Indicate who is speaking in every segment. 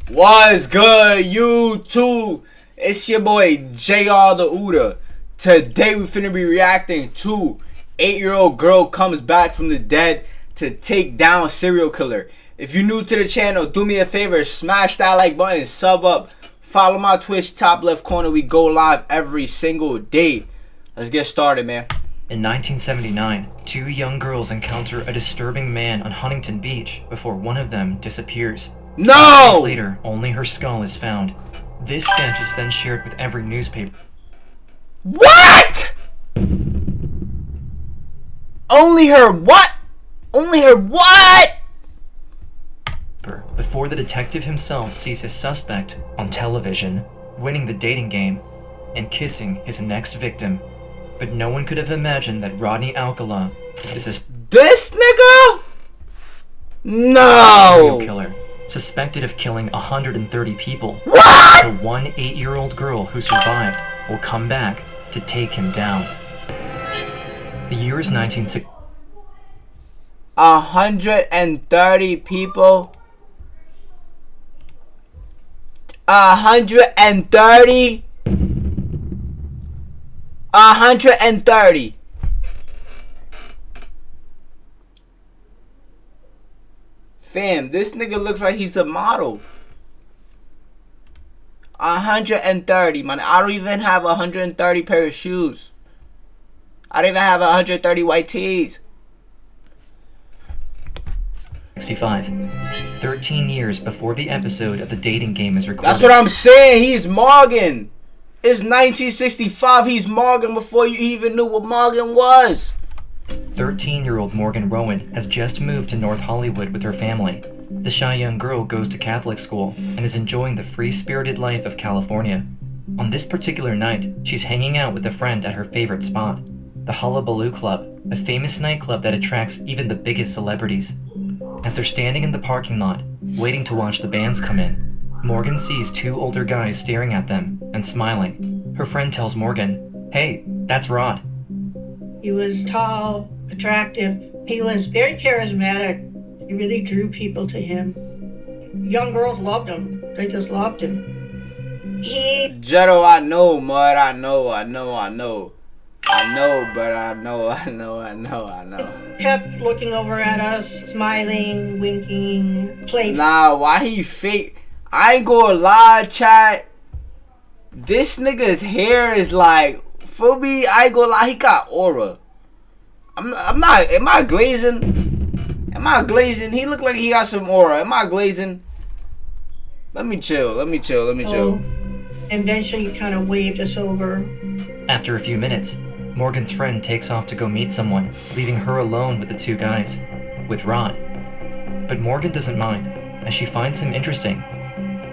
Speaker 1: What's good, YouTube? It's your boy JrTheOota. Today we finna be reacting to 8-year-old girl comes back from the dead to take down serial killer. If you're new to the channel, do me a favor, smash that like button, sub up, follow my Twitch top left corner. We go live every single day. Let's get started, man.
Speaker 2: In 1979, two young girls encounter a disturbing man on Huntington Beach before one of them disappears.
Speaker 1: No!
Speaker 2: 5 days later, only her skull is found. This sketch is then shared with every newspaper.
Speaker 1: What? Only her what? Only her what?
Speaker 2: Before the detective himself sees his suspect on television, winning the dating game, and kissing his next victim. But no one could have imagined that Rodney Alcala is
Speaker 1: this nigga? No!
Speaker 2: serial killer, suspected of killing 130 people.
Speaker 1: What?
Speaker 2: The one 8-year-old girl who survived will come back to take him down. The year is 1960.
Speaker 1: 130 people. 130. 130. Fam, this nigga looks like he's a model. 130, man. I don't even have 130 pair of shoes. I don't even have 130 white tees.
Speaker 2: 65. 13 years before the episode of the dating game is recorded.
Speaker 1: That's what I'm saying. He's Morgan. It's 1965. He's Morgan before you even knew what Morgan was.
Speaker 2: 13-year-old Morgan Rowan has just moved to North Hollywood with her family. The shy young girl goes to Catholic school and is enjoying the free-spirited life of California. On this particular night, she's hanging out with a friend at her favorite spot, the Hullabaloo Club, a famous nightclub that attracts even the biggest celebrities. As they're standing in the parking lot, waiting to watch the bands come in, Morgan sees two older guys staring at them and smiling. Her friend tells Morgan, "Hey, that's Rod."
Speaker 3: He was tall, attractive. He was very charismatic. He really drew people to him. Young girls loved him. They just loved him.
Speaker 1: Jetto, I know, mud. I know, but I know.
Speaker 3: Kept looking over at us, smiling, winking, playing.
Speaker 1: Nah, why he fake? I ain't gonna lie, chat. This nigga's hair is like, for me, I ain't gonna lie, he got aura. I'm not, am I glazing? He look like he got some aura. Am I glazing? Let me chill.
Speaker 3: And then she kind of waved us over.
Speaker 2: After a few minutes, Morgan's friend takes off to go meet someone, leaving her alone with the two guys, with Rod. But Morgan doesn't mind, as she finds him interesting.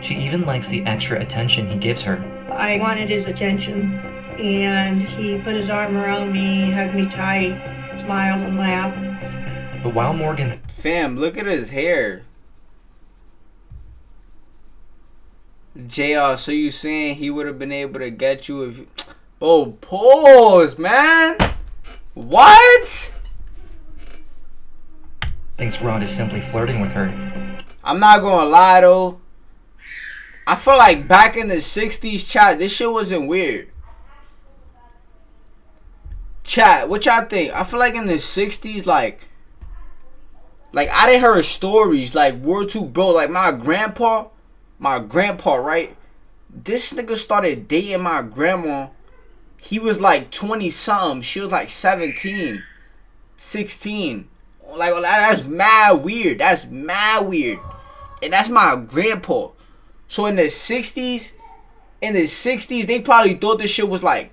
Speaker 2: She even likes the extra attention he gives her.
Speaker 3: I wanted his attention, and he put his arm around me, hugged me tight, smiled and laughed.
Speaker 2: But while Morgan...
Speaker 1: Fam, look at his hair. JR, so you saying he would have been able to get you if... Oh, pause, man. What?
Speaker 2: thinks Rod is simply flirting with her.
Speaker 1: I'm not gonna lie, though. I feel like back in the 60s, chat, this shit wasn't weird. Chat, what y'all think? I feel like in the 60s, like I didn't hear stories like word to bro, like my grandpa, right? This nigga started dating my grandma. He was like 20 something. She was like 17, 16. Like, that's mad weird. That's mad weird. And that's my grandpa. So in the 60s, they probably thought this shit was like,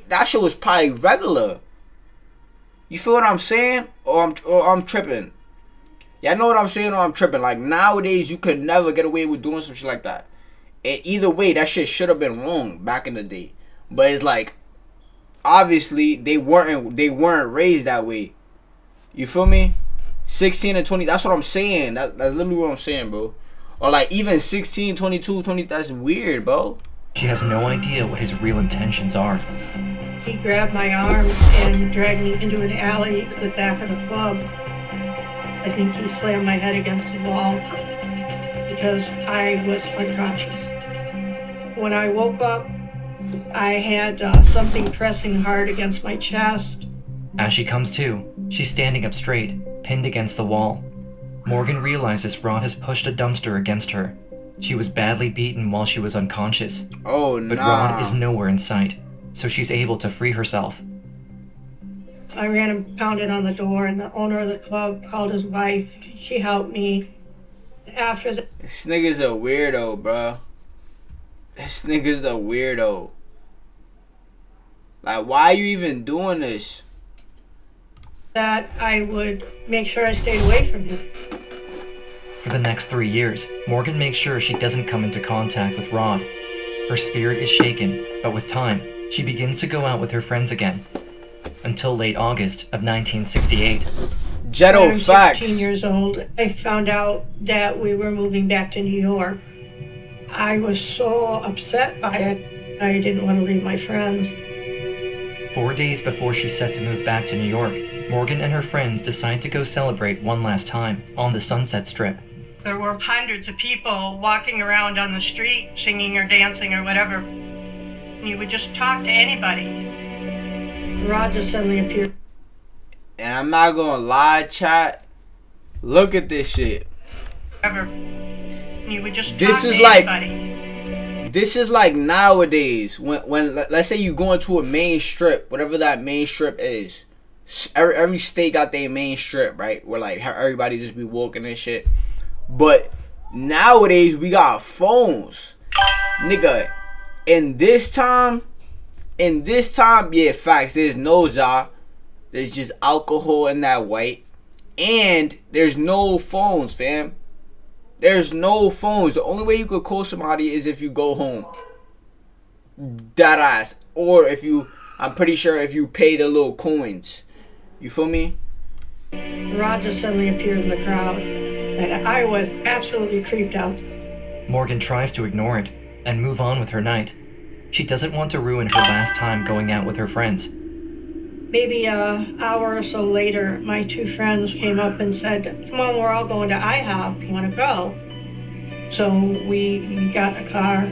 Speaker 1: that shit was probably regular. You feel what I'm saying? Or I'm tripping. Y'all know what I'm saying, or I'm tripping. Like, nowadays, you could never get away with doing some shit like that. And either way, that shit should have been wrong back in the day. But it's like, obviously, they weren't raised that way. You feel me? 16 and 20, that's what I'm saying. That's literally what I'm saying, bro. Or like even 16, 22, 20, that's weird, bro.
Speaker 2: She has no idea what his real intentions are.
Speaker 3: He grabbed my arm and dragged me into an alley at the back of the club. I think he slammed my head against the wall. because I was unconscious. When I woke up, I had something pressing hard against my chest.
Speaker 2: As she comes to, she's standing up straight, pinned against the wall. Morgan realizes Rod has pushed a dumpster against her. She was badly beaten while she was unconscious.
Speaker 1: Oh,
Speaker 2: but Rod is nowhere in sight, so she's able to free herself.
Speaker 3: I ran and pounded on the door, and the owner of the club called his wife. She helped me. After
Speaker 1: This nigga's a weirdo, bro. This nigga's a weirdo. Like, why are you even doing this?
Speaker 3: that, I would make sure I stayed away from him.
Speaker 2: For the next 3 years, Morgan makes sure she doesn't come into contact with Rod. Her spirit is shaken, but with time, she begins to go out with her friends again. Until late August of 1968.
Speaker 1: JrTheOota
Speaker 3: I'm
Speaker 1: facts.
Speaker 3: 16 years old. I found out that we were moving back to New York. I was so upset by it, I didn't want to leave my friends.
Speaker 2: 4 days before she's set to move back to New York, Morgan and her friends decide to go celebrate one last time on the Sunset Strip.
Speaker 3: There were hundreds of people walking around on the street, singing or dancing or whatever. And you would just talk to anybody. Rod just suddenly appeared.
Speaker 1: And I'm not gonna lie, chat. Look at this shit.
Speaker 3: You would just talk
Speaker 1: This
Speaker 3: to
Speaker 1: is like
Speaker 3: anybody.
Speaker 1: this is like nowadays when let's say you go into a main strip, whatever that main strip is. Every state got their main strip, right? Where like everybody just be walking and shit. But nowadays we got phones, nigga. In this time, yeah, facts. There's no za. There's just alcohol in that white, and there's no phones, fam. There's no phones. The only way you could call somebody is if you go home. That ass. Or if you, I'm pretty sure if you pay the little coins. You feel me?
Speaker 3: Rod just suddenly appeared in the crowd, and I was absolutely creeped out.
Speaker 2: Morgan tries to ignore it and move on with her night. She doesn't want to ruin her last time going out with her friends.
Speaker 3: Maybe an hour or so later, my two friends came up and said, "Come on, we're all going to IHOP. You want to go?" So we got in a car.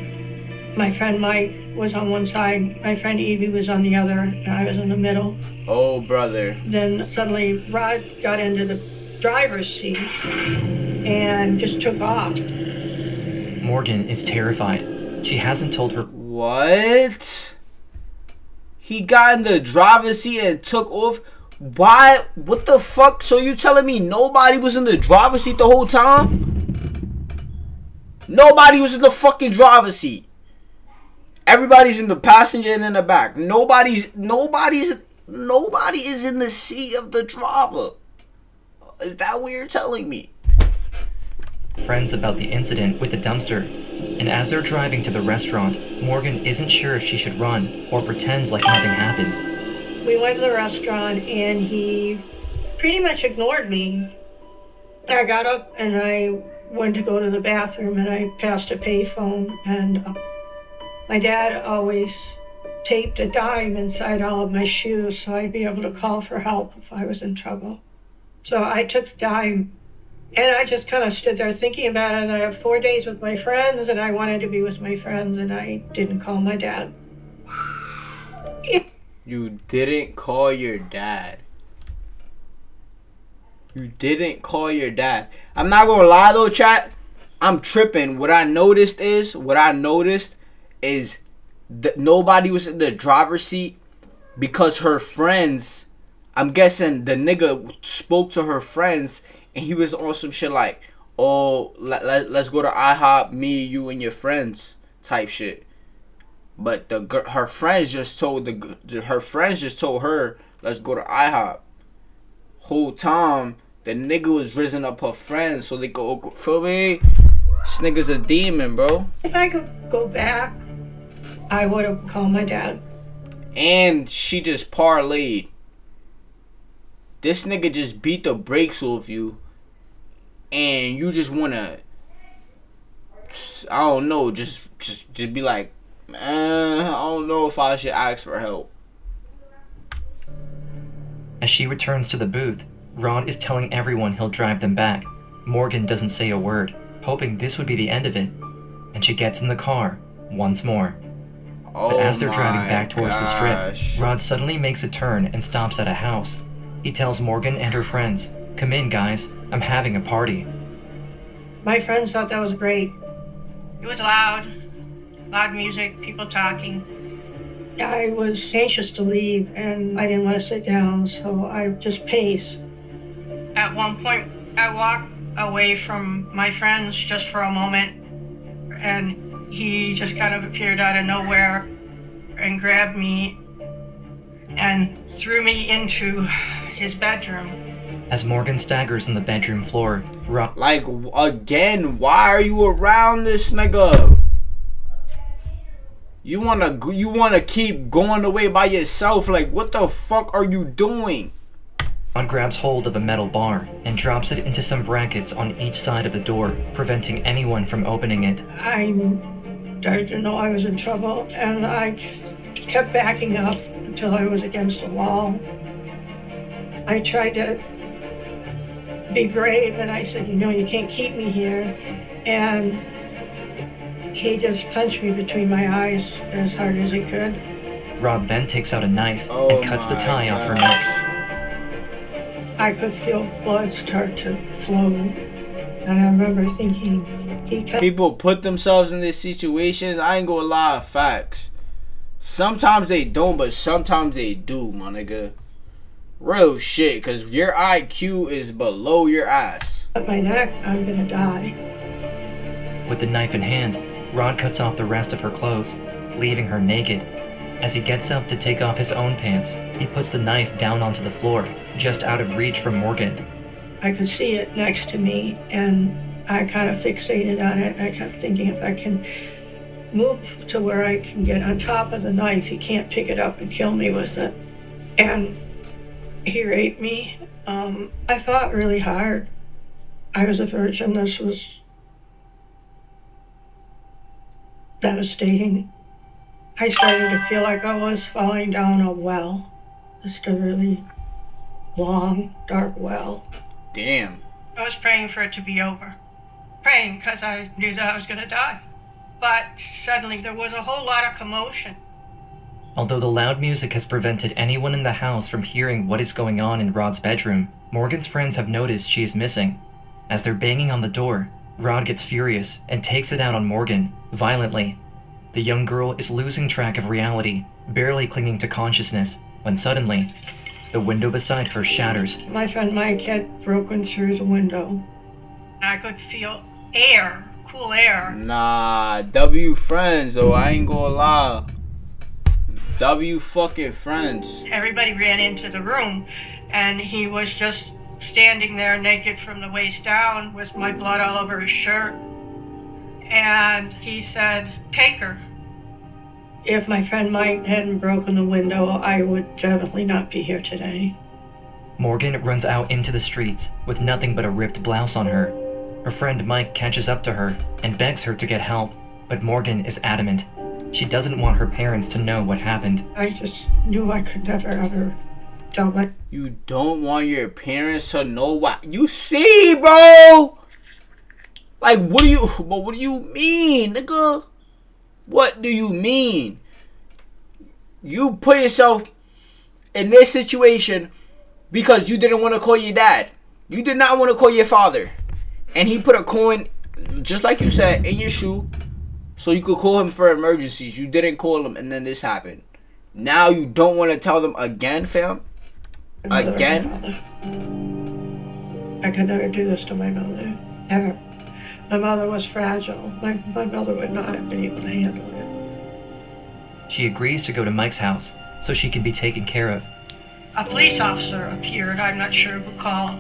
Speaker 3: My friend Mike was on one side, my friend Evie was on the other, and I was in the middle.
Speaker 1: Oh, brother.
Speaker 3: Then suddenly Rod got into the driver's seat and just took off.
Speaker 2: Morgan is terrified. She hasn't told her.
Speaker 1: What? He got in the driver's seat and took off? Why? What the fuck? So you telling me nobody was in the driver's seat the whole time? Nobody was in the fucking driver's seat. Everybody's in the passenger and in the back. Nobody is in the seat of the driver. Is that what you're telling me?
Speaker 2: Friends about the incident with the dumpster, and as they're driving to the restaurant, Morgan isn't sure if she should run or pretend like nothing happened.
Speaker 3: We went to the restaurant and he pretty much ignored me. I got up and I went to go to the bathroom and I passed a payphone, and my dad always taped a dime inside all of my shoes so I'd be able to call for help if I was in trouble. So I took the dime and I just kind of stood there thinking about it. I have 4 days with my friends and I wanted to be with my friends, and I didn't call my dad.
Speaker 1: You didn't call your dad. You didn't call your dad. I'm not gonna lie though, chat. I'm tripping. What I noticed is that nobody was in the driver's seat because her friends, I'm guessing the nigga spoke to her friends and he was on some shit like, oh, let's go to IHOP, me, you, and your friends type shit. But her friends just told her, let's go to IHOP. Whole time the nigga was raising up her friends so they go, feel me? This nigga's a demon, bro.
Speaker 3: If I could go back, I would have called my dad.
Speaker 1: And she just parlayed. This nigga just beat the brakes off you, and you just wanna, I don't know, just be like, I don't know if I should ask for help.
Speaker 2: As she returns to the booth, Rod is telling everyone he'll drive them back. Morgan doesn't say a word. hoping this would be the end of it, and she gets in the car once more. But
Speaker 1: Oh
Speaker 2: as they're driving
Speaker 1: my
Speaker 2: back towards the
Speaker 1: gosh.
Speaker 2: strip, Rod suddenly makes a turn and stops at a house. He tells Morgan and her friends, "Come in, guys. I'm having a party."
Speaker 3: My friends thought that was great. It was loud music, people talking. I was anxious to leave and I didn't want to sit down, so I just paced. At one point, I walked away from my friends just for a moment, and he just kind of appeared out of nowhere and grabbed me and threw me into his bedroom.
Speaker 2: As Morgan staggers on the bedroom floor, Rod...
Speaker 1: Like, again, why are you around this nigga? You wanna keep going away by yourself? Like, what the fuck are you doing?
Speaker 2: Rod grabs hold of a metal bar and drops it into some brackets on each side of the door, preventing anyone from opening it.
Speaker 3: I started to know I was in trouble, and I kept backing up until I was against the wall. I tried to be brave, and I said, you can't keep me here. And he just punched me between my eyes as hard as he could.
Speaker 2: Rod then takes out a knife and cuts the tie off her neck.
Speaker 3: I could feel blood start to flow, and I remember thinking,
Speaker 1: people put themselves in these situations. I ain't gonna lie, facts. Sometimes they don't, but sometimes they do, my nigga. Real shit, cause your IQ is below your ass.
Speaker 3: At my neck, I'm gonna die.
Speaker 2: With the knife in hand, Rod cuts off the rest of her clothes, leaving her naked. As he gets up to take off his own pants, he puts the knife down onto the floor, just out of reach from Morgan.
Speaker 3: I could see it next to me, and I kind of fixated on it. I kept thinking, if I can move to where I can get on top of the knife, he can't pick it up and kill me with it. And he raped me. I fought really hard. I was a virgin. This was devastating. I started to feel like I was falling down a well. Just a really long, dark well.
Speaker 1: Damn.
Speaker 3: I was praying for it to be over. Praying because I knew that I was going to die. But suddenly there was a whole lot of commotion.
Speaker 2: Although the loud music has prevented anyone in the house from hearing what is going on in Rod's bedroom, Morgan's friends have noticed she is missing. As they're banging on the door, Rod gets furious and takes it out on Morgan, violently. The young girl is losing track of reality, barely clinging to consciousness, when suddenly, the window beside her shatters.
Speaker 3: My friend Mike had broken through the window. I could feel air, cool air.
Speaker 1: Nah, W friends though, I ain't gonna lie. W fucking friends.
Speaker 3: Everybody ran into the room, and he was just standing there naked from the waist down with my blood all over his shirt. And he said, "Take her." If my friend Mike hadn't broken the window, I would definitely not be here today.
Speaker 2: Morgan runs out into the streets with nothing but a ripped blouse on her. Her friend Mike catches up to her and begs her to get help, but Morgan is adamant. She doesn't want her parents to know what happened.
Speaker 3: I just knew I could never ever tell my...
Speaker 1: You don't want your parents to know what you see, bro? Like, what do you mean, nigga? What do you mean? You put yourself in this situation because you didn't want to call your dad. You did not want to call your father. And he put a coin, just like you said, in your shoe so you could call him for emergencies. You didn't call him, and then this happened. Now you don't want to tell them again, fam? Again?
Speaker 3: I could never do this to my mother, ever. My mother was fragile. My mother would not have been able to handle it.
Speaker 2: She agrees to go to Mike's house so she can be taken care of.
Speaker 3: A police officer appeared. I'm not sure who called.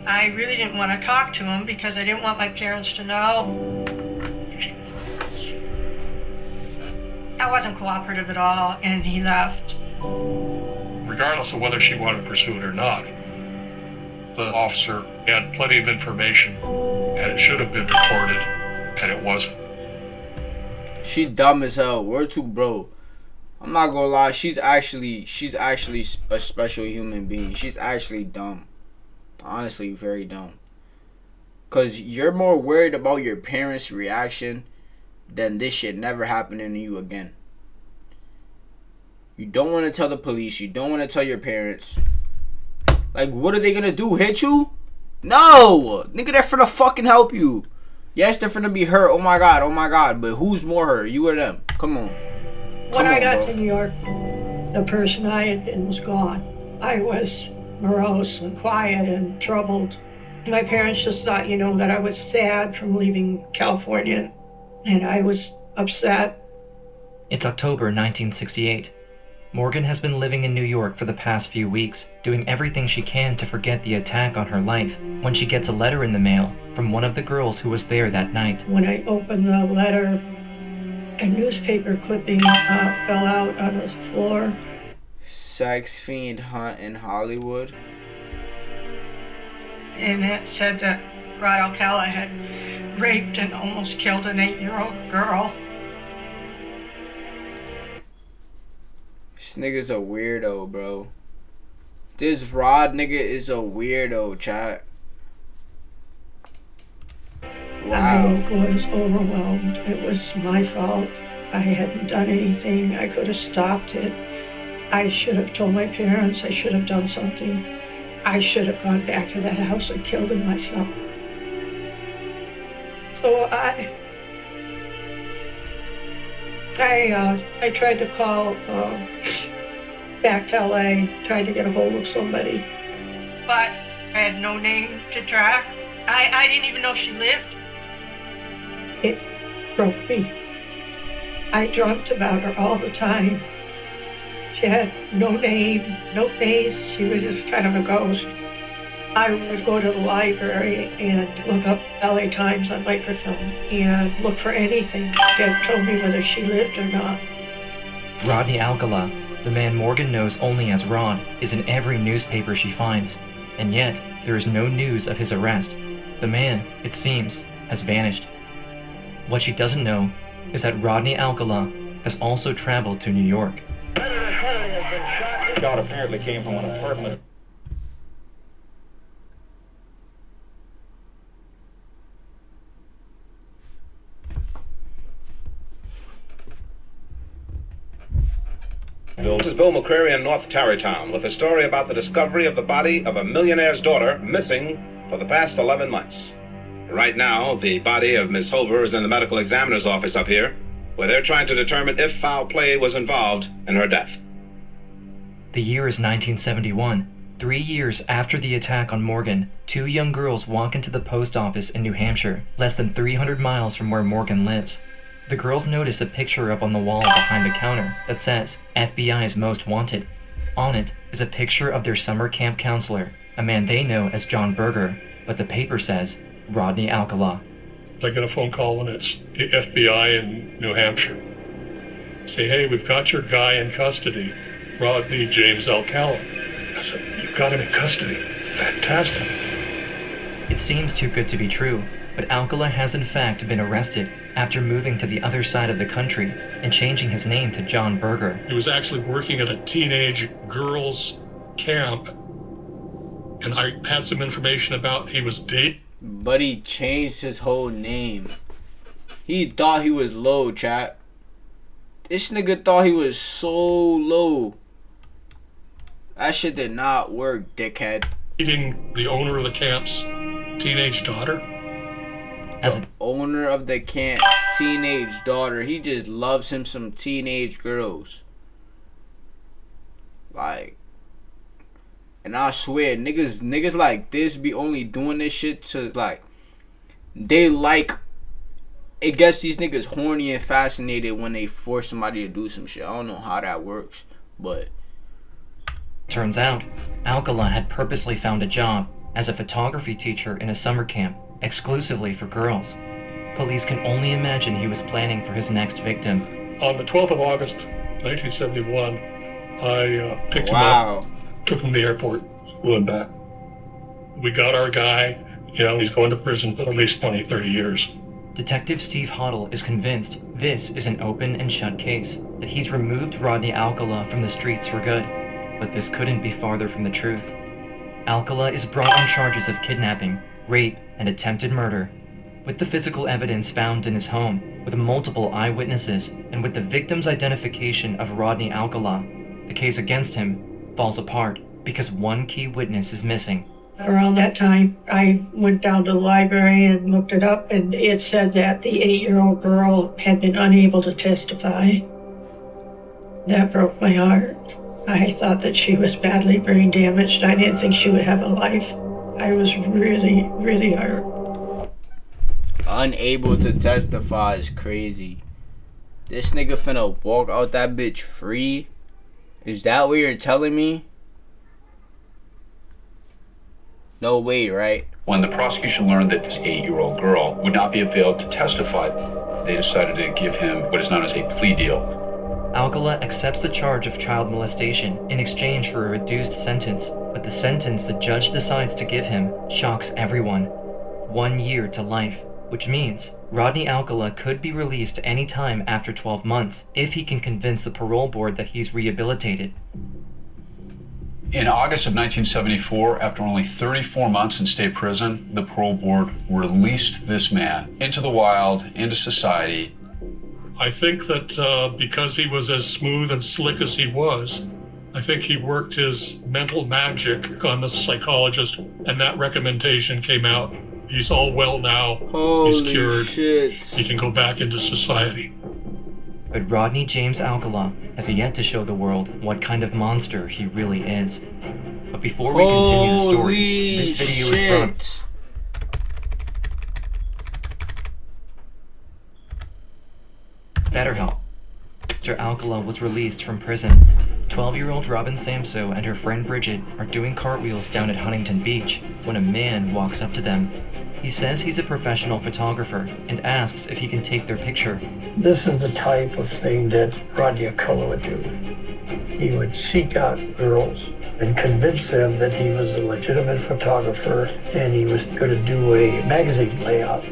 Speaker 3: I really didn't want to talk to him because I didn't want my parents to know. I wasn't cooperative at all, and he left.
Speaker 4: Regardless of whether she wanted to pursue it or not, the officer had plenty of information, and it should have been recorded, and it wasn't.
Speaker 1: She dumb as hell. Word to bro. I'm not gonna lie. She's actually a special human being. She's actually dumb. Honestly, very dumb. Because you're more worried about your parents' reaction than this shit never happening to you again. You don't want to tell the police. You don't want to tell your parents. Like, what are they going to do? Hit you? No! Nigga, they're finna fucking help you. Yes, they're finna be hurt. Oh my god. But who's more hurt? You or them? Come on.
Speaker 3: When I got to New York, the person I had been was gone. I was morose and quiet and troubled. My parents just thought, that I was sad from leaving California, and I was upset.
Speaker 2: It's October 1968. Morgan has been living in New York for the past few weeks, doing everything she can to forget the attack on her life, when she gets a letter in the mail from one of the girls who was there that night.
Speaker 3: When I opened the letter, a newspaper clipping fell out on the floor.
Speaker 1: Sex fiend hunt in Hollywood.
Speaker 3: And it said that Rod Alcala had raped and almost killed an 8-year-old girl.
Speaker 1: This nigga's a weirdo, bro. This Rod nigga is a weirdo, chat. Wow.
Speaker 3: I was overwhelmed. It was my fault. I hadn't done anything. I could have stopped it. I should have told my parents. I should have done something. I should have gone back to that house and killed him myself. So I tried to call back to LA, tried to get a hold of somebody, but I had no name to track. I didn't even know if she lived. It broke me. I dreamt about her all the time. She had no name, no face. She was just kind of a ghost. I would go to the library and look up LA Times on microfilm and look for anything that told me whether she lived or not.
Speaker 2: Rodney Alcala, the man Morgan knows only as Rod, is in every newspaper she finds, and yet there is no news of his arrest. The man, it seems, has vanished. What she doesn't know is that Rodney Alcala has also traveled to New York.
Speaker 5: The shot apparently came from an apartment. This is Bill McCreary in North Tarrytown with a story about the discovery of the body of a millionaire's daughter missing for the past 11 months. Right now, the body of Miss Hover is in the medical examiner's office up here, where they're trying to determine if foul play was involved in her death.
Speaker 2: The year is 1971. 3 years after the attack on Morgan, two young girls walk into the post office in New Hampshire, less than 300 miles from where Morgan lives. The girls notice a picture up on the wall behind the counter that says, FBI's Most Wanted. On it is a picture of their summer camp counselor, a man they know as John Berger, but the paper says Rodney Alcala.
Speaker 4: I get a phone call and it's the FBI in New Hampshire. Say, hey, we've got your guy in custody, Rodney James Alcala. I said, you've got him in custody? Fantastic.
Speaker 2: It seems too good to be true, but Alcala has in fact been arrested after moving to the other side of the country and changing his name to John Berger.
Speaker 4: He was actually working at a teenage girls' camp, and I had some information about he was dating.
Speaker 1: But he changed his whole name. He thought he was low, chat. This nigga thought he was so low. That shit did not work, dickhead.
Speaker 4: Dating the owner of the camp's teenage daughter.
Speaker 2: As
Speaker 1: The owner of the camp's teenage daughter. He just loves him some teenage girls. Like, and I swear, niggas like this be only doing this shit to, like, they like, it gets these niggas horny and fascinated when they force somebody to do some shit. I don't know how that works, but
Speaker 2: turns out, Alcala had purposely found a job as a photography teacher in a summer camp exclusively for girls. Police can only imagine he was planning for his next victim.
Speaker 4: On the 12th of August, 1971, I picked him
Speaker 1: wow.
Speaker 4: up, took him to the airport, flew him back. We got our guy, he's going to prison for at least 20, 30 years.
Speaker 2: Detective Steve Hoddle is convinced this is an open and shut case, that he's removed Rodney Alcala from the streets for good. But this couldn't be farther from the truth. Alcala is brought on charges of kidnapping, rape, and attempted murder. With the physical evidence found in his home, with multiple eyewitnesses, and with the victim's identification of Rodney Alcala, the case against him falls apart because one key witness is missing.
Speaker 3: Around that time, I went down to the library and looked it up, and it said that the 8-year-old girl had been unable to testify. That broke my heart. I thought that she was badly brain damaged. I didn't think she would have a life. I was really, really hurt.
Speaker 1: Unable to testify is crazy. This nigga finna walk out that bitch free? Is that what you're telling me? No way, right?
Speaker 6: When the prosecution learned that this 8-year-old girl would not be available to testify, they decided to give him what is known as a plea deal.
Speaker 2: Alcala accepts the charge of child molestation in exchange for a reduced sentence, but the sentence the judge decides to give him shocks everyone. 1 year to life, which means Rodney Alcala could be released any time after 12 months if he can convince the parole board that he's rehabilitated.
Speaker 6: In August of 1974, after only 34 months in state prison, the parole board released this man into the wild, into society.
Speaker 4: I think that because he was as smooth and slick as he was, I think he worked his mental magic on the psychologist, and that recommendation came out. He's all well now.
Speaker 1: Holy
Speaker 4: He's cured.
Speaker 1: shit.
Speaker 4: He can go back into society.
Speaker 2: But Rodney James Alcala has yet to show the world what kind of monster he really is. But before we continue the story, this video is brought... BetterHelp. After Alcala was released from prison, 12-year-old Robin Samso and her friend Bridget are doing cartwheels down at Huntington Beach when a man walks up to them. He says he's a professional photographer and asks if he can take their picture.
Speaker 7: This is the type of thing that Rodney Alcala would do. He would seek out girls and convince them that he was a legitimate photographer and he was going to do a magazine layout.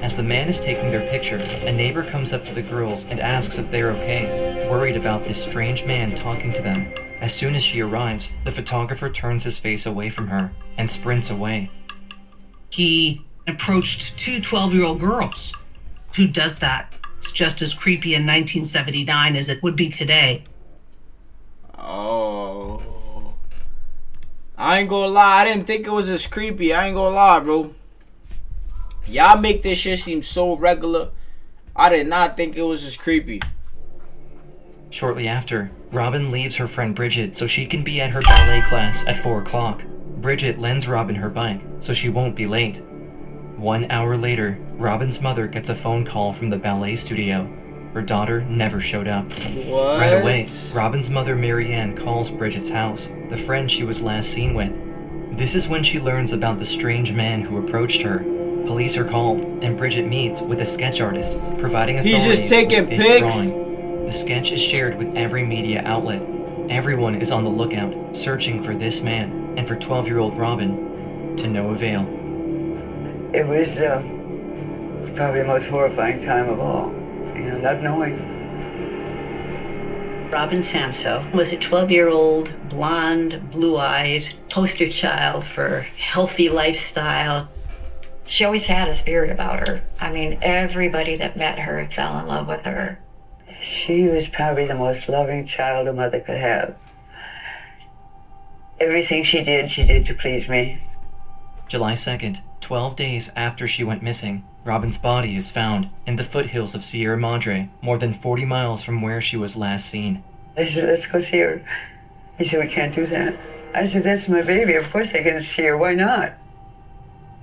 Speaker 2: As the man is taking their picture, a neighbor comes up to the girls and asks if they're okay, worried about this strange man talking to them. As soon as she arrives, the photographer turns his face away from her and sprints away.
Speaker 8: He approached two 12-year-old girls. Who does that? It's just as creepy in 1979 as it would be today.
Speaker 1: Oh. I ain't gonna lie, I didn't think it was as creepy. I ain't gonna lie, bro. Y'all make this shit seem so regular. I did not think it was as creepy.
Speaker 2: Shortly after, Robin leaves her friend Bridget so she can be at her ballet class at 4 o'clock. Bridget lends Robin her bike so she won't be late. 1 hour later, Robin's mother gets a phone call from the ballet studio. Her daughter never showed up.
Speaker 1: What?
Speaker 2: Right away, Robin's mother Marianne calls Bridget's house, the friend she was last seen with. This is when she learns about the strange man who approached her. Police are called, and Bridget meets with a sketch artist, providing authorities
Speaker 1: He's just taking
Speaker 2: with this
Speaker 1: pics?
Speaker 2: drawing. The sketch is shared with every media outlet. Everyone is on the lookout, searching for this man, and for 12-year-old Robin, to no avail.
Speaker 9: It was probably the most horrifying time of all, not knowing.
Speaker 10: Robin Samso was a 12-year-old, blonde, blue-eyed, poster child for healthy lifestyle. She always had a spirit about her. I mean, everybody that met her fell in love with her.
Speaker 9: She was probably the most loving child a mother could have. Everything she did to please me.
Speaker 2: July 2nd, 12 days after she went missing, Robin's body is found in the foothills of Sierra Madre, more than 40 miles from where she was last seen.
Speaker 9: I said, let's go see her. He said, we can't do that. I said, that's my baby. Of course I can see her. Why not?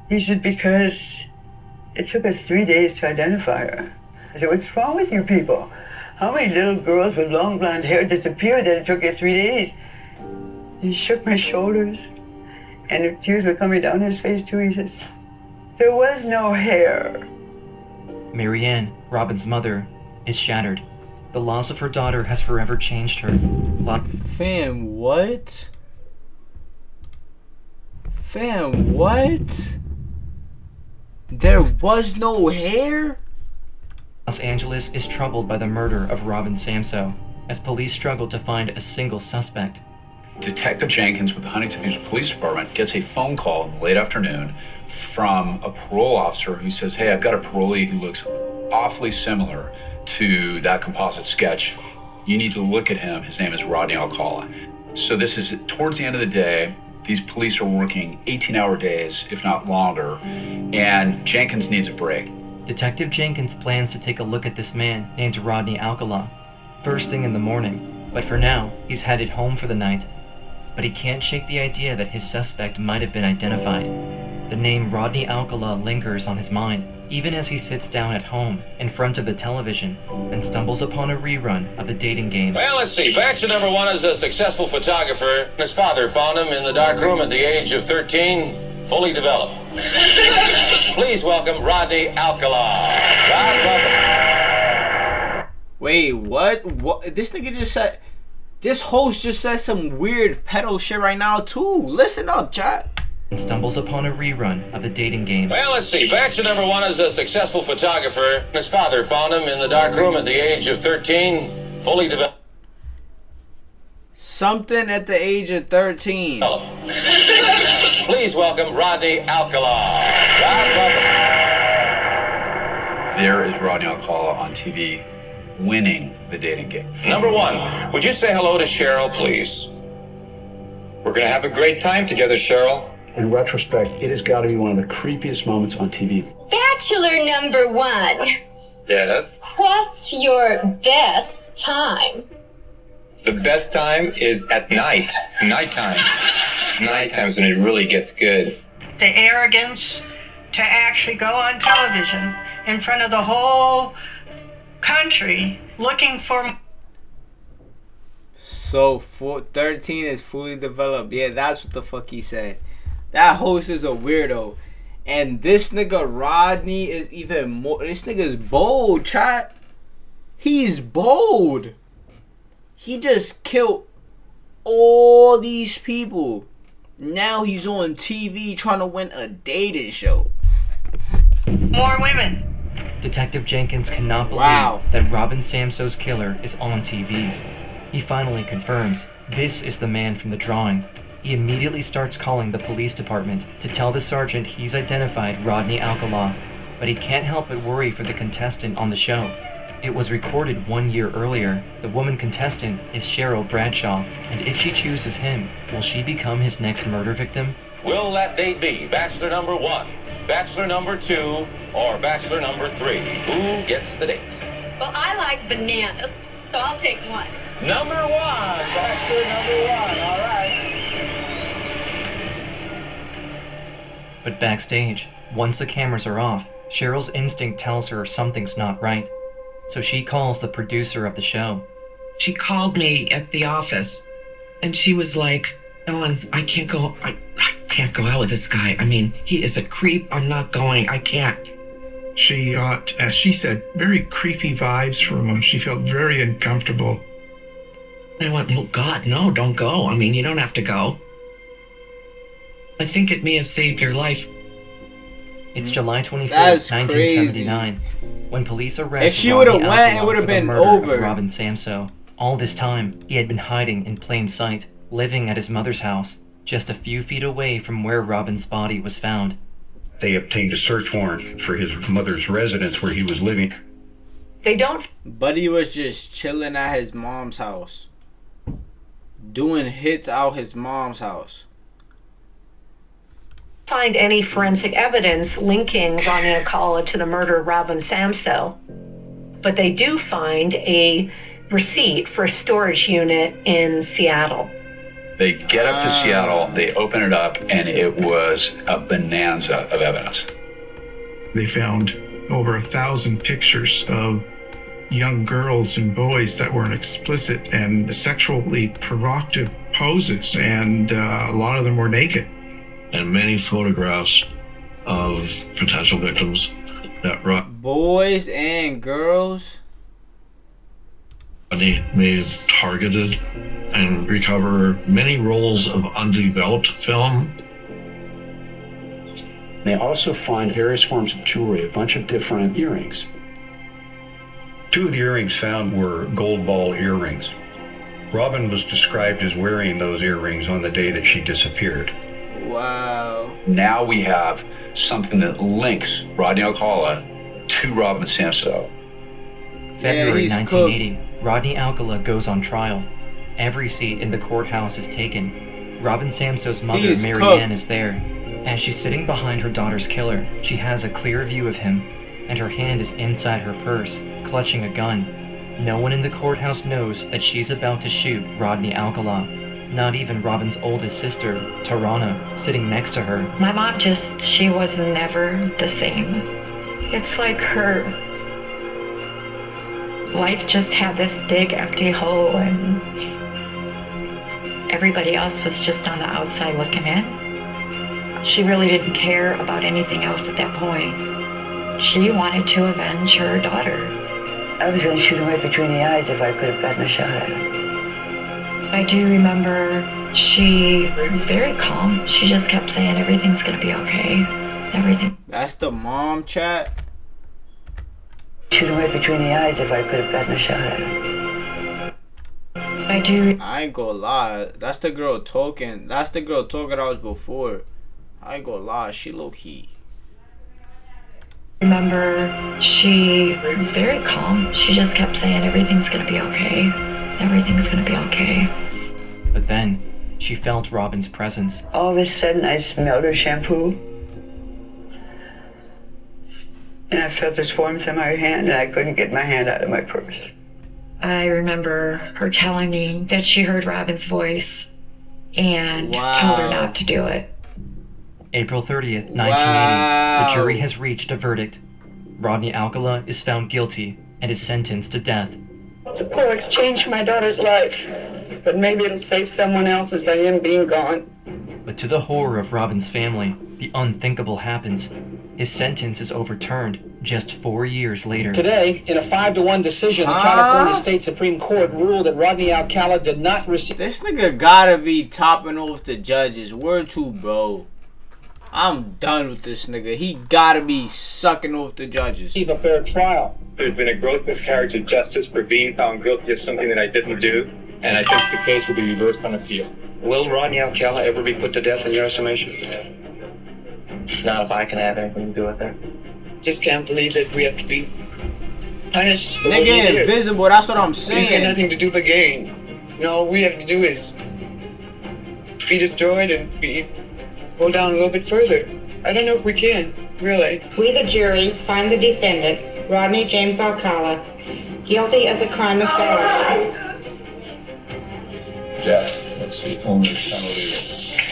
Speaker 9: He said, because it took us 3 days to identify her. I said, what's wrong with you people? How many little girls with long blonde hair disappear that it took you 3 days? He shook my shoulders, and the tears were coming down his face too. He says, there was no hair.
Speaker 2: Marianne, Robin's mother, is shattered. The loss of her daughter has forever changed her.
Speaker 1: Fam, what? Fam, what? There was no hair?
Speaker 2: Los Angeles is troubled by the murder of Robin Samso, as police struggle to find a single suspect.
Speaker 6: Detective Jenkins with the Huntington Beach Police Department gets a phone call in the late afternoon from a parole officer who says, hey, I've got a parolee who looks awfully similar to that composite sketch. You need to look at him. His name is Rodney Alcala. So this is towards the end of the day. These police are working 18-hour days, if not longer, and Jenkins needs a break.
Speaker 2: Detective Jenkins plans to take a look at this man named Rodney Alcala first thing in the morning, but for now, he's headed home for the night. But he can't shake the idea that his suspect might have been identified. The name Rodney Alcala lingers on his mind, even as he sits down at home in front of the television and stumbles upon a rerun of the dating game.
Speaker 11: Well, let's see. Bachelor number one is a successful photographer. His father found him in the dark room at the age of 13, fully developed. Please welcome Rodney Alcala. Rod, welcome.
Speaker 1: Wait, what? This nigga just said... This host just said some weird pedo shit right now, too. Listen up, chat.
Speaker 2: And stumbles upon a rerun of the dating game.
Speaker 11: Well, let's see. Bachelor number one is a successful photographer. His father found him in the dark room at the age of 13, fully developed.
Speaker 1: Something at the age of 13.
Speaker 11: Please welcome Rodney Alcala. Rod, welcome.
Speaker 6: There is Rodney Alcala on TV winning the dating game.
Speaker 11: Number one, would you say hello to Cheryl, please? We're going to have a great time together, Cheryl.
Speaker 6: In retrospect, it has got to be one of the creepiest moments on TV.
Speaker 12: Bachelor number one.
Speaker 11: Yes?
Speaker 12: What's your best time?
Speaker 11: The best time is at night. Nighttime. Nighttime's when it really gets good.
Speaker 3: The arrogance to actually go on television in front of the whole country looking for...
Speaker 1: So, 13 is fully developed. Yeah, that's what the fuck he said. That host is a weirdo. And this nigga Rodney is even more... This nigga is bold, chat. He's bold. He just killed all these people. Now he's on TV trying to win a dating show.
Speaker 3: More women.
Speaker 2: Detective Jenkins cannot believe that Robin Samso's killer is on TV. He finally confirms this is the man from the drawing. He immediately starts calling the police department to tell the sergeant he's identified Rodney Alcala, but he can't help but worry for the contestant on the show. It was recorded 1 year earlier. The woman contestant is Cheryl Bradshaw, and if she chooses him, will she become his next murder victim?
Speaker 11: Will that date be Bachelor number one, Bachelor number two, or Bachelor number three? Who gets the date?
Speaker 12: Well, I like bananas, so I'll take one.
Speaker 11: Number one, Bachelor number one, all right.
Speaker 2: But backstage, once the cameras are off, Cheryl's instinct tells her something's not right. So she calls the producer of the show.
Speaker 8: She called me at the office and she was like, Ellen, I can't go out with this guy. I mean, he is a creep. I'm not going. I can't.
Speaker 13: She, as she said, very creepy vibes from him. She felt very uncomfortable.
Speaker 8: I went, oh God, no, don't go. I mean, you don't have to go. I think it may have saved your life.
Speaker 2: It's July 24th, 1979, when police arrest
Speaker 1: If she would have
Speaker 2: Rodney
Speaker 1: went,
Speaker 2: Alcala
Speaker 1: it would have
Speaker 2: for the
Speaker 1: been
Speaker 2: murder
Speaker 1: over.
Speaker 2: of Robin Samso. All this time, he had been hiding in plain sight, living at his mother's house, just a few feet away from where Robin's body was found.
Speaker 14: They obtained a search warrant for his mother's residence where he was living.
Speaker 3: They don't...
Speaker 1: Buddy was just chilling at his mom's house. Doing hits out his mom's house.
Speaker 3: find any forensic evidence linking Rodney Alcala to the murder of Robin Samso, but they do find a receipt for a storage unit in Seattle.
Speaker 6: They get up to Seattle, they open it up, and it was a bonanza of evidence.
Speaker 13: They found over 1,000 pictures of young girls and boys that were in explicit and sexually provocative poses, and a lot of them were naked.
Speaker 15: And many photographs of potential victims that
Speaker 1: boys and girls
Speaker 15: Rodney may have targeted, and recover many rolls of undeveloped film.
Speaker 6: They also find various forms of jewelry, a bunch of different earrings.
Speaker 14: 2 of the earrings found were gold ball earrings. Robin was described as wearing those earrings on the day that she disappeared.
Speaker 1: Wow.
Speaker 6: Now we have something that links Rodney Alcala to Robin Samsoe.
Speaker 2: February 1980, Rodney Alcala goes on trial. Every seat in the courthouse is taken. Robin Samsoe's mother, Mary Ann, is there. As she's sitting behind her daughter's killer, she has a clear view of him, and her hand is inside her purse, clutching a gun. No one in the courthouse knows that she's about to shoot Rodney Alcala. Not even Robin's oldest sister, Tarana, sitting next to her.
Speaker 10: My mom she was never the same. It's like her life just had this big empty hole, and everybody else was just on the outside looking in. She really didn't care about anything else at that point. She wanted to avenge her daughter.
Speaker 9: I was going to shoot him right between the eyes if I could have gotten a shot at him.
Speaker 10: I do remember she was very calm. She just kept saying everything's going to be okay. Everything.
Speaker 1: That's the mom, chat.
Speaker 9: Shoot him right between the eyes if I could have gotten a shot at him.
Speaker 1: I ain't gonna lie. That's the girl talking. That's the girl talking I was before. I ain't gonna lie. She low key.
Speaker 10: Remember, she was very calm. She just kept saying everything's going to be okay. Everything's going to be okay.
Speaker 2: But then, she felt Robin's presence.
Speaker 9: All of a sudden, I smelled her shampoo. And I felt this warmth in my hand, and I couldn't get my hand out of my purse.
Speaker 10: I remember her telling me that she heard Robin's voice and told her not to do it.
Speaker 2: April 30th, 1980, the jury has reached a verdict. Rodney Alcala is found guilty and is sentenced to death.
Speaker 9: It's a poor exchange for my daughter's life, but maybe it'll save someone else's by him being gone.
Speaker 2: But to the horror of Robin's family, the unthinkable happens. His sentence is overturned just 4 years later.
Speaker 16: Today, in a 5-1 decision, the California State Supreme Court ruled that Rodney Alcala did not receive...
Speaker 1: This nigga gotta be topping off the judges. Word to bro. I'm done with this nigga. He gotta be sucking off the judges.
Speaker 16: ...receive a fair trial.
Speaker 17: There's been a gross miscarriage of justice for being found guilty of something that I didn't do, and I think the case will be reversed on appeal.
Speaker 16: Will Rodney Alcala ever be put to death in your estimation?
Speaker 18: Not if I can have anything to do with it.
Speaker 9: Just can't believe that we have to be punished.
Speaker 1: Nigga invisible, that's what I'm saying.
Speaker 9: He's got nothing to do but gain. All we have to do is be destroyed and be pulled down a little bit further. I don't know if we can, really.
Speaker 19: We, the jury, find the defendant, Rodney James Alcala, guilty of the crime of felony.
Speaker 20: Death. That's the only penalty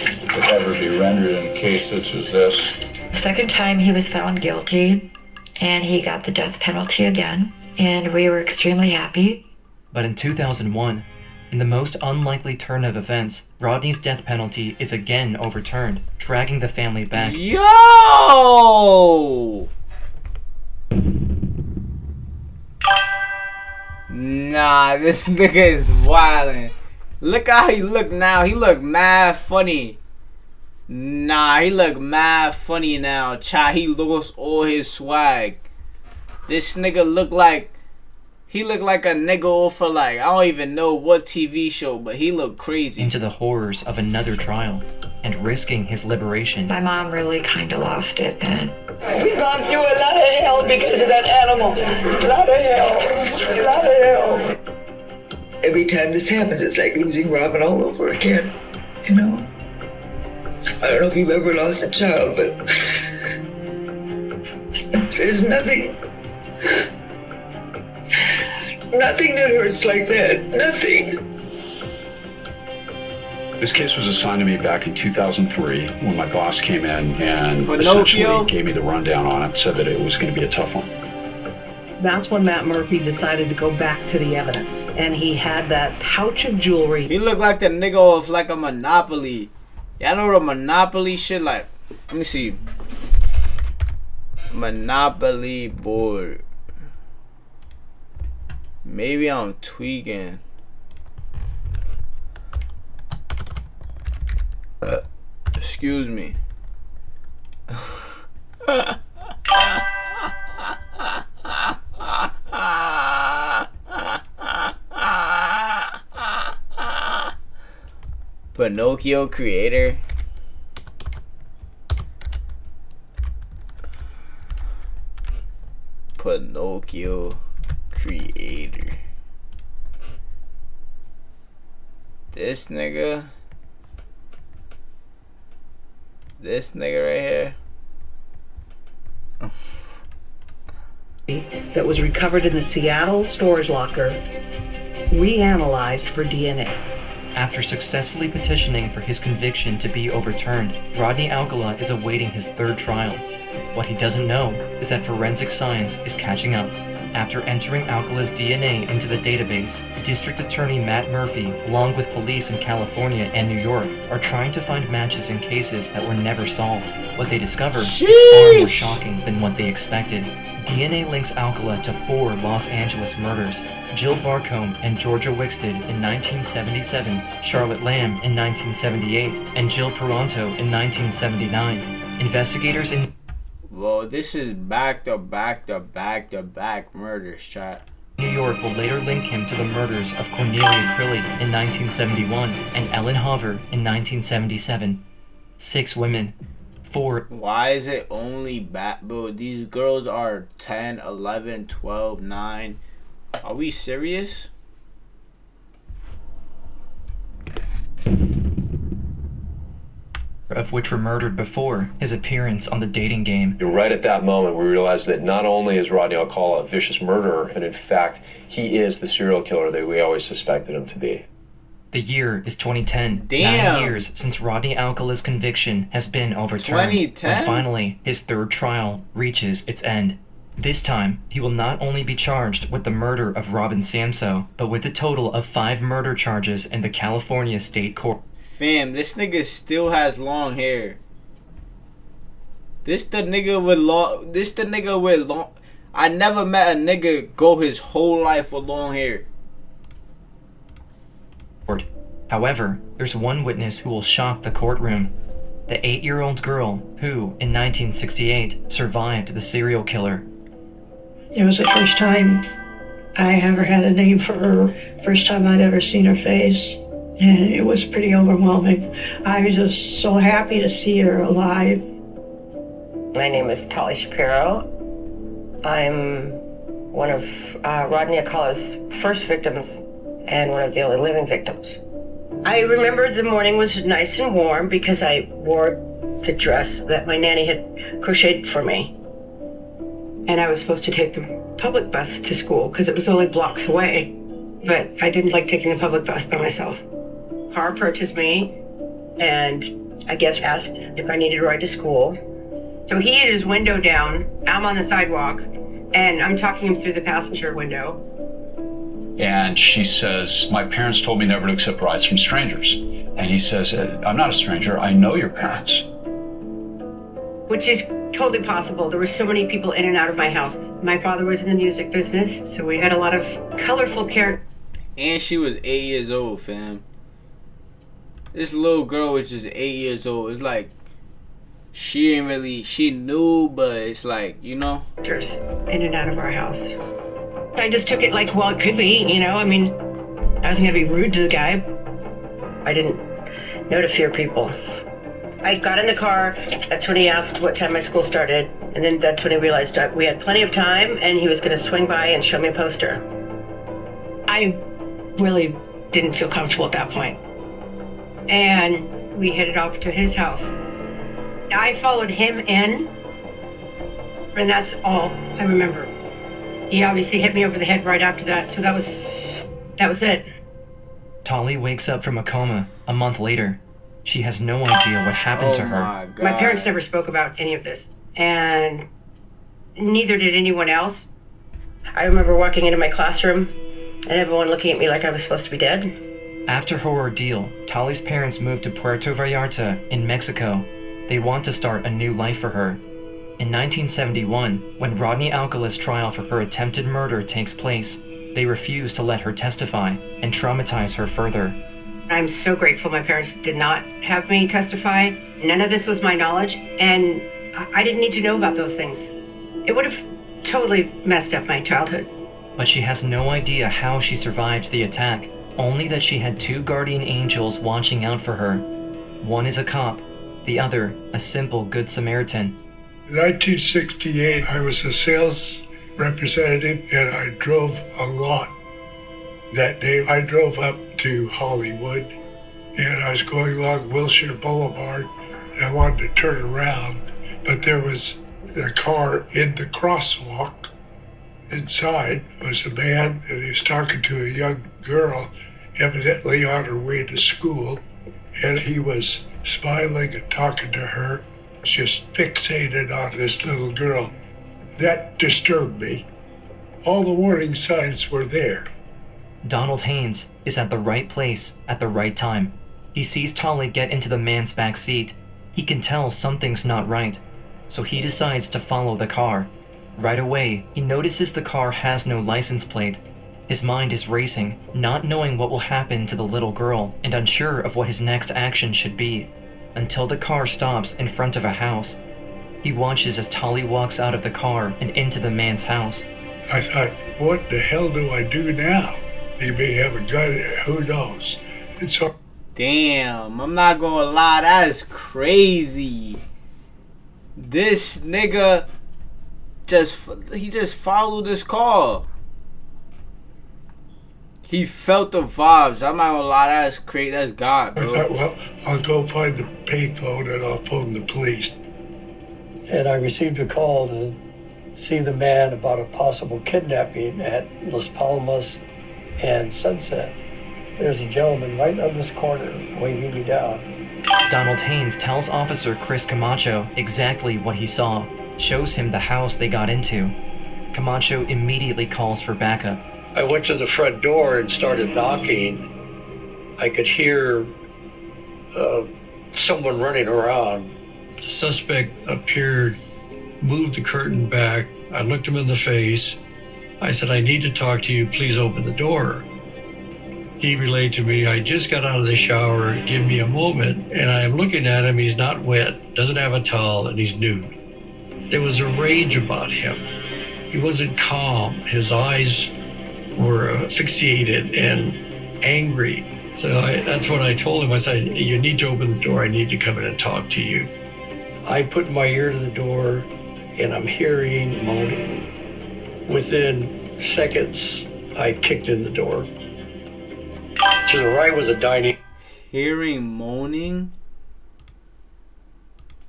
Speaker 20: that could ever be rendered in a case such as this.
Speaker 10: The second time he was found guilty, and he got the death penalty again, and we were extremely happy.
Speaker 2: But in 2001, in the most unlikely turn of events, Rodney's death penalty is again overturned, dragging the family back.
Speaker 1: Yo! Nah, this nigga is wildin'. Look how he look now. He look mad funny. Nah, he look mad funny now. Child, he lost all his swag. This nigga look like... He look like a nigga off for like, I don't even know what TV show, but he look crazy.
Speaker 2: Into the horrors of another trial, and risking his liberation.
Speaker 10: My mom really kind of lost it then.
Speaker 9: We've gone through a lot of hell because of that animal. A lot of hell. A lot of hell. Every time this happens, it's like losing Robin all over again. You know? I don't know if you've ever lost a child, but there's nothing that hurts like that. Nothing.
Speaker 6: This case was assigned to me back in 2003 when my boss came in and essentially gave me the rundown on it, said that it was going to be a tough one.
Speaker 21: That's when Matt Murphy decided to go back to the evidence, and he had that pouch of jewelry.
Speaker 1: He looked like the nigga of like a Monopoly. Y'all know the Monopoly shit? Like, let me see. Monopoly board. Maybe I'm tweaking. Excuse me. Pinocchio creator. Pinocchio creator. This nigga right here.
Speaker 21: That was recovered in the Seattle storage locker, reanalyzed for DNA.
Speaker 2: After successfully petitioning for his conviction to be overturned, Rodney Alcala is awaiting his third trial. What he doesn't know is that forensic science is catching up. After entering Alcala's DNA into the database, District Attorney Matt Murphy, along with police in California and New York, are trying to find matches in cases that were never solved. What they discover is far more shocking than what they expected. DNA links Alcala to 4 Los Angeles murders: Jill Barcombe and Georgia Wixted in 1977, Charlotte Lamb in 1978, and Jill Peranto in 1979. Investigators in
Speaker 1: Whoa, this is back to back murders, chat.
Speaker 2: New York will later link him to the murders of Cornelia Crilly in 1971 and Ellen Hover in 1977. 6 women. 4.
Speaker 1: Why is it only bro? These girls are 10, 11, 12, 9. Are we serious?
Speaker 2: Of which were murdered before his appearance on the dating game.
Speaker 5: Right at that moment, we realized that not only is Rodney Alcala a vicious murderer, and in fact, he is the serial killer that we always suspected him to be.
Speaker 2: The year is 2010.
Speaker 1: Damn.
Speaker 2: 9 years since Rodney Alcala's conviction has been overturned.
Speaker 1: 2010?
Speaker 2: And finally, his third trial reaches its end. This time, he will not only be charged with the murder of Robin Samso, but with a total of 5 murder charges in the California State Court.
Speaker 1: Fam, this nigga still has long hair. This the nigga with long. I never met a nigga go his whole life with long hair.
Speaker 2: However, there's one witness who will shock the courtroom. The 8-year-old girl who, in 1968, survived the serial killer.
Speaker 3: It was the first time I ever had a name for her. First time I'd ever seen her face. And it was pretty overwhelming. I was just so happy to see her alive.
Speaker 22: My name is Tali Shapiro. I'm one of Rodney Alcala's first victims and one of the only living victims. I remember the morning was nice and warm because I wore the dress that my nanny had crocheted for me. And I was supposed to take the public bus to school because it was only blocks away. But I didn't like taking the public bus by myself. Car approaches me and I guess asked if I needed a ride to school. So he had his window down, I'm on the sidewalk, and I'm talking him through the passenger window.
Speaker 6: And she says, my parents told me never to accept rides from strangers. And he says, I'm not a stranger, I know your parents.
Speaker 22: Which is totally possible. There were so many people in and out of my house. My father was in the music business, so we had a lot of colorful characters.
Speaker 1: And she was 8 years old, fam. This little girl was just 8 years old. It's like, she knew, but it's like, you know.
Speaker 22: In and out of our house. I just took it like, well, it could be, you know, I mean, I wasn't gonna be rude to the guy. I didn't know to fear people. I got in the car, that's when he asked what time my school started, and then that's when he realized we had plenty of time and he was gonna swing by and show me a poster. I really didn't feel comfortable at that point. And we headed off to his house. I followed him in, and that's all I remember. He obviously hit me over the head right after that, so that was it.
Speaker 2: Tali wakes up from a coma a month later. She has no idea what happened to her.
Speaker 22: My parents never spoke about any of this, and neither did anyone else. I remember walking into my classroom and everyone looking at me like I was supposed to be dead.
Speaker 2: After her ordeal, Tali's parents moved to Puerto Vallarta in Mexico. They want to start a new life for her. In 1971, when Rodney Alcala's trial for her attempted murder takes place, they refuse to let her testify and traumatize her further.
Speaker 22: I'm so grateful my parents did not have me testify. None of this was my knowledge, and I didn't need to know about those things. It would have totally messed up my childhood.
Speaker 2: But she has no idea how she survived the attack. only that she had two guardian angels watching out for her. One is a cop, the other a simple Good Samaritan.
Speaker 4: In 1968, I was a sales representative and I drove a lot. That day, I drove up to Hollywood and I was going along Wilshire Boulevard and I wanted to turn around, but there was a car in the crosswalk. Inside was a man and he was talking to a young girl, evidently on her way to school, and he was smiling and talking to her, just fixated on this little girl. That disturbed me. All the warning signs were there.
Speaker 2: Donald Haynes is at the right place at the right time. He sees Tolly get into the man's back seat. He can tell something's not right, so he decides to follow the car. Right away, he notices the car has no license plate. His mind is racing, not knowing what will happen to the little girl and unsure of what his next action should be, until the car stops in front of a house. He watches as Tolly walks out of the car and into the man's house.
Speaker 4: I thought, what the hell do I do now? He may have a gun, who knows? It's all.
Speaker 1: Damn, I'm not gonna lie, that's crazy. This nigga just followed this car. He felt the vibes. I'm not gonna lie, that's crazy. That's God, bro.
Speaker 4: I thought, well, I'll go find the payphone and I'll phone the police.
Speaker 7: And I received a call to see the man about a possible kidnapping at Las Palmas and Sunset. There's a gentleman right on this corner waving me down.
Speaker 2: Donald Haynes tells Officer Chris Camacho exactly what he saw, shows him the house they got into. Camacho immediately calls for backup.
Speaker 7: I went to the front door and started knocking. I could hear someone running around. The suspect appeared, moved the curtain back. I looked him in the face. I said, I need to talk to you. Please open the door. He relayed to me, I just got out of the shower. Give me a moment. And I am looking at him. He's not wet, doesn't have a towel, and he's nude. There was a rage about him. He wasn't calm. His eyes were fixated and angry. So that's what I told him. I said, you need to open the door. I need to come in and talk to you. I put my ear to the door and I'm hearing moaning. Within seconds, I kicked in the door. To the right was a dining.
Speaker 1: Hearing moaning?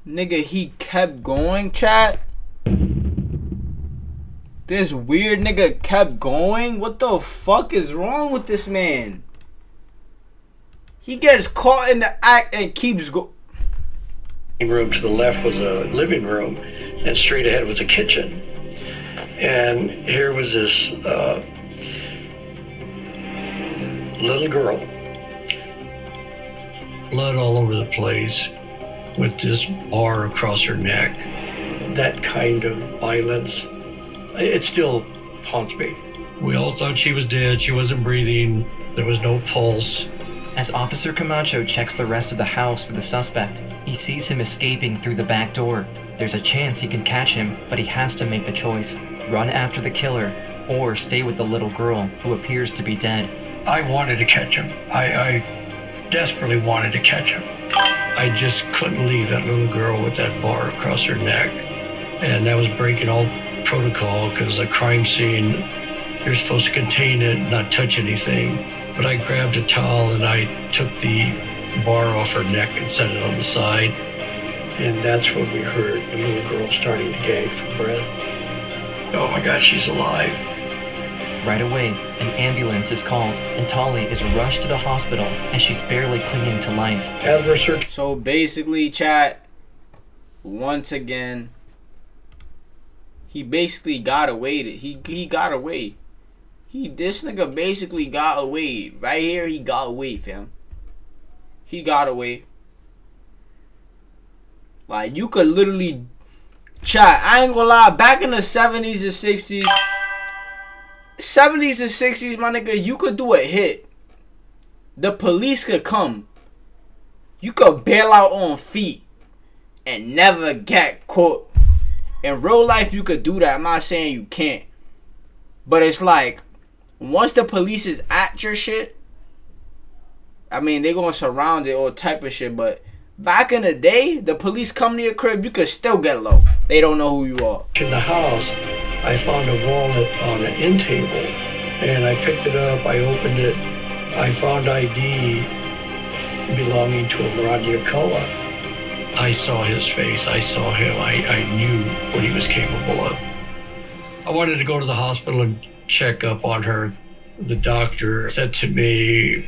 Speaker 1: Nigga, he kept going, chat? This weird nigga kept going? What the fuck is wrong with this man? He gets caught in the act and keeps going.
Speaker 7: Room to the left was a living room, and straight ahead was a kitchen. And here was this little girl. Blood all over the place, with this bar across her neck. That kind of violence, it still haunts me. We all thought she was dead. She wasn't breathing. There was no pulse.
Speaker 2: As Officer Camacho checks the rest of the house for the suspect, he sees him escaping through the back door. There's a chance he can catch him, but he has to make the choice. Run after the killer, or stay with the little girl, who appears to be dead.
Speaker 7: I wanted to catch him. I desperately wanted to catch him. I just couldn't leave that little girl with that bar across her neck. And that was breaking all protocol, because the crime scene, you're supposed to contain it, not touch anything. But I grabbed a towel and I took the bar off her neck and set it on the side. And that's when we heard the little girl starting to gag for breath. Oh my God, she's alive.
Speaker 2: Right away, an ambulance is called, and Tolly is rushed to the hospital as she's barely clinging to life.
Speaker 1: So basically, chat, once again, he basically got away. He got away. This nigga basically got away. Right here, he got away, fam. He got away. Like, you could literally... Chat, I ain't gonna lie. Back in the 70s and 60s... 70s and 60s, my nigga, you could do a hit. The police could come. You could bail out on feet and never get caught. In real life, you could do that. I'm not saying you can't. But it's like... Once the police is at your shit, I mean, they gonna surround it, all type of shit. But back in the day, the police come to your crib, you could still get low. They don't know who you are.
Speaker 7: In the house, I found a wallet on the end table, and I picked it up. I opened it. I found ID belonging to a Rodney Alcala. I saw his face. I saw him. I knew what he was capable of. I wanted to go to the hospital and check up on her. The doctor said to me,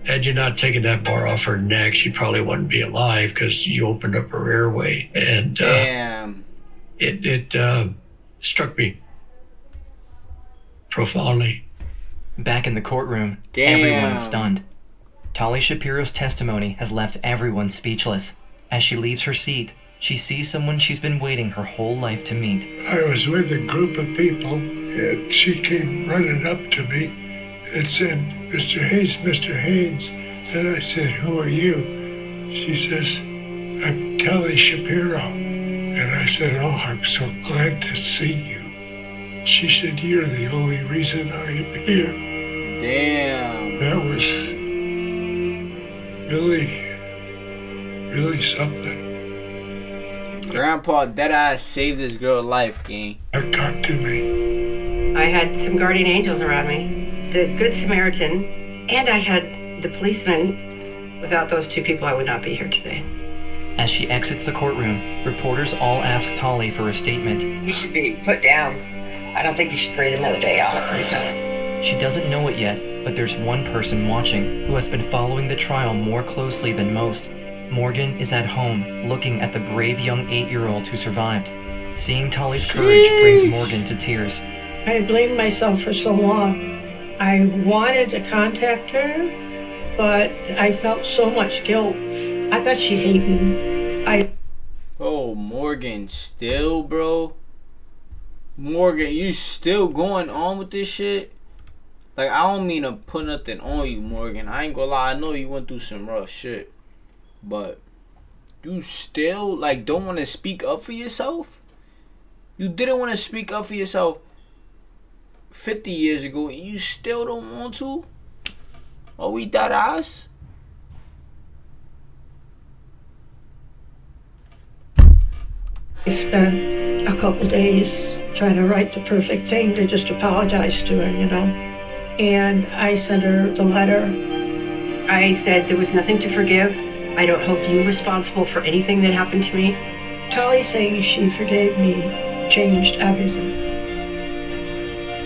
Speaker 7: had you not taken that bar off her neck, she probably wouldn't be alive because you opened up her airway. And
Speaker 1: damn.
Speaker 7: It struck me profoundly.
Speaker 2: Back in the courtroom,
Speaker 1: Damn.
Speaker 2: everyone is stunned. Tali Shapiro's testimony has left everyone speechless. As she leaves her seat, she sees someone she's been waiting her whole life to meet.
Speaker 4: I was with a group of people, and she came running up to me and said, Mr. Haynes. And I said, who are you? She says, I'm Tali Shapiro. And I said, oh, I'm so glad to see you. She said, you're the only reason I am here.
Speaker 1: Damn.
Speaker 4: That was really something.
Speaker 1: Grandpa Deadass saved this girl's life, gang.
Speaker 4: That got to me.
Speaker 22: I had some guardian angels around me, the Good Samaritan, and I had the policeman. Without those two people, I would not be here today.
Speaker 2: As she exits the courtroom, reporters all ask Tali for a statement.
Speaker 22: He should be put down. I don't think he should breathe another day, honestly. So.
Speaker 2: She doesn't know it yet, but there's one person watching who has been following the trial more closely than most. Morgan is at home, looking at the brave young 8-year-old who survived. Seeing Tali's courage brings Morgan to tears.
Speaker 3: I blamed myself for so long. I wanted to contact her, but I felt so much guilt. I thought she'd hate me.
Speaker 1: Oh, Morgan, still, bro? Morgan, you still going on with this shit? Like, I don't mean to put nothing on you, Morgan. I ain't gonna lie, I know you went through some rough shit. But you still, like, don't want to speak up for yourself? You didn't want to speak up for yourself 50 years ago, and you still don't want to? Are we that ass?
Speaker 3: I spent a couple days trying to write the perfect thing to just apologize to her, you know? And I sent her the letter.
Speaker 22: I said there was nothing to forgive. I don't hold you responsible for anything that happened to me.
Speaker 3: Tali saying she forgave me changed everything.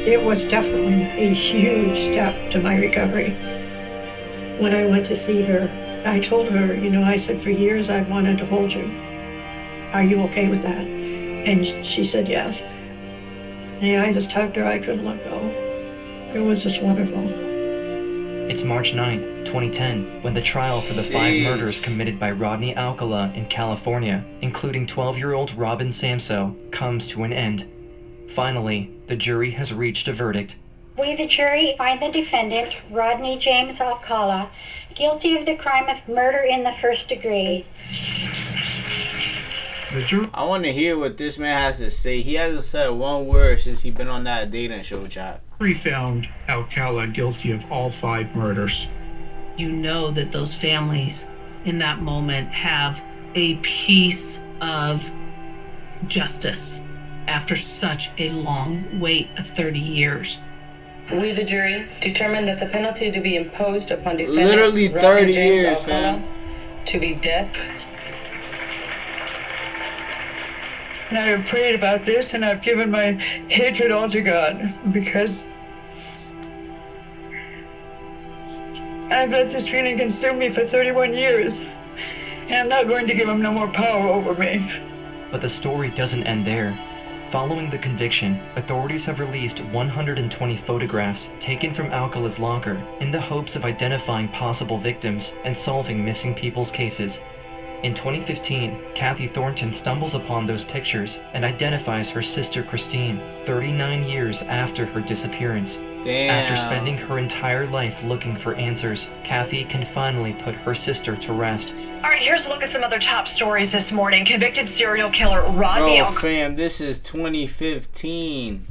Speaker 3: It was definitely a huge step to my recovery. When I went to see her, I told her, you know, I said, for years I've wanted to hold you. Are you okay with that? And she said yes. And I just hugged her. I couldn't let go. It was just wonderful.
Speaker 2: It's March 9th, 2010, when the trial for the 5 murders committed by Rodney Alcala in California, including 12-year-old Robin Samso, comes to an end. Finally, the jury has reached a verdict.
Speaker 11: We, the jury, find the defendant, Rodney James Alcala, guilty of the crime of murder in the first degree.
Speaker 1: I want to hear what this man has to say. He hasn't said one word since he's been on that dating show, chat.
Speaker 13: We found Alcala guilty of all 5 murders.
Speaker 21: You know that those families in that moment have a piece of justice after such a long wait of 30 years.
Speaker 22: We, the jury, determined that the penalty to be imposed upon defendant
Speaker 1: Literally 30 years,
Speaker 22: Alcala
Speaker 1: fam.
Speaker 22: to be death.
Speaker 9: And I have prayed about this, and I've given my hatred all to God, because I've let this feeling consume me for 31 years, and I'm not going to give him no more power over me.
Speaker 2: But the story doesn't end there. Following the conviction, authorities have released 120 photographs taken from Alcala's locker in the hopes of identifying possible victims and solving missing people's cases. In 2015, Kathy Thornton stumbles upon those pictures and identifies her sister Christine 39 years after her disappearance.
Speaker 1: Damn.
Speaker 2: After spending her entire life looking for answers, Kathy can finally put her sister to rest.
Speaker 12: All right, here's a look at some other top stories this morning. Convicted serial killer Rodney
Speaker 1: Alcala. Fam, this is 2015.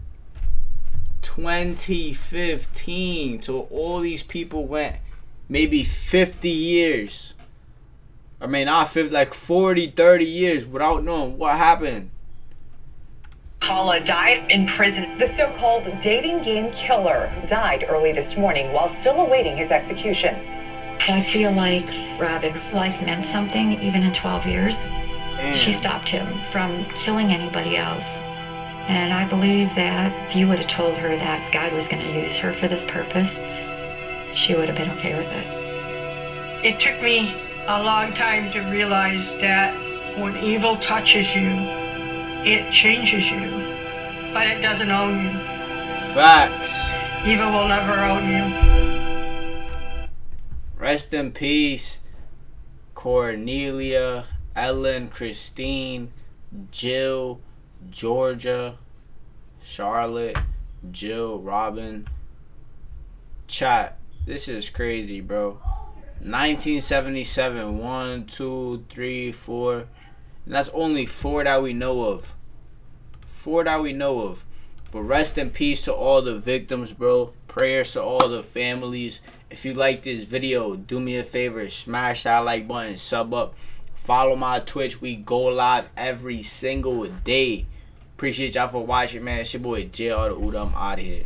Speaker 1: 2015. So all these people went maybe 50 years. I mean, not 50, like 40, 30 years without knowing what happened.
Speaker 12: Alcala died in prison. The so-called dating game killer died early this morning while still awaiting his execution.
Speaker 10: I feel like Robin's life meant something, even in 12 years. She stopped him from killing anybody else. And I believe that if you would have told her that God was going to use her for this purpose, she would have been okay with it.
Speaker 3: It took me a long time to realize that when evil touches you, it changes you, but it doesn't own you.
Speaker 1: Facts.
Speaker 3: Evil will never own you.
Speaker 1: Rest in peace, Cornelia, Ellen, Christine, Jill, Georgia, Charlotte, Jill, Robin. Chat, this is crazy, bro. 1977, 1, 2, 3, 4. And that's only 4 that we know of. 4 that we know of. But rest in peace to all the victims, bro. Prayers to all the families. If you like this video, do me a favor. Smash that like button. Sub up. Follow my Twitch. We go live every single day. Appreciate y'all for watching, man. It's your boy JrTheOota. I'm out of here.